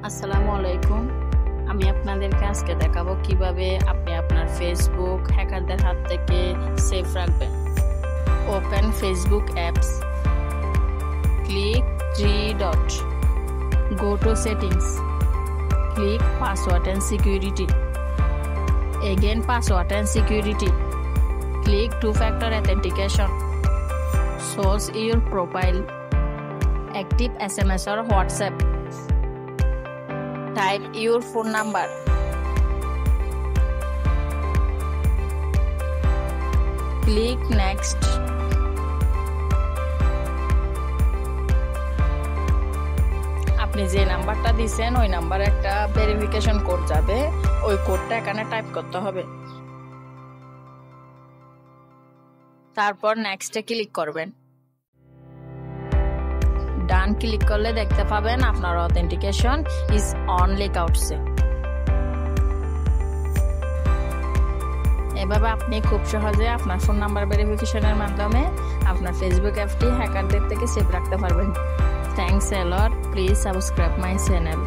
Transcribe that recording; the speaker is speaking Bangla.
আসসালামু আলাইকুম। আমি আপনাদেরকে আজকে দেখাবো কিভাবে আপনি আপনার ফেসবুক হ্যাকারদের হাত থেকে সেফ রাখবেন। Open Facebook apps, click 3 dot, go to settings, click password and security, again password and security, click two-factor authentication, source your profile, active SMS or WhatsApp, type your phone number, click next. আপনি যে নাম্বারটা দিবেন ওই নাম্বারে একটা ভেরিফিকেশন কোড যাবে, ওই কোডটা এখানে টাইপ করতে হবে। তারপর নেক্সটে ক্লিক করবেন। ডান ক্লিক করলে দেখতে পাবেন আপনার অথেন্টিকেশন ইজ অন লেখা উঠছে। এভাবে আপনি খুব সহজে আপনার ফোন নাম্বার ভেরিফিকেশনের মাধ্যমে আপনার ফেসবুক অ্যাপটি হ্যাকারদের থেকে সেভ রাখতে পারবেন। Thanks a lot. Please subscribe my channel.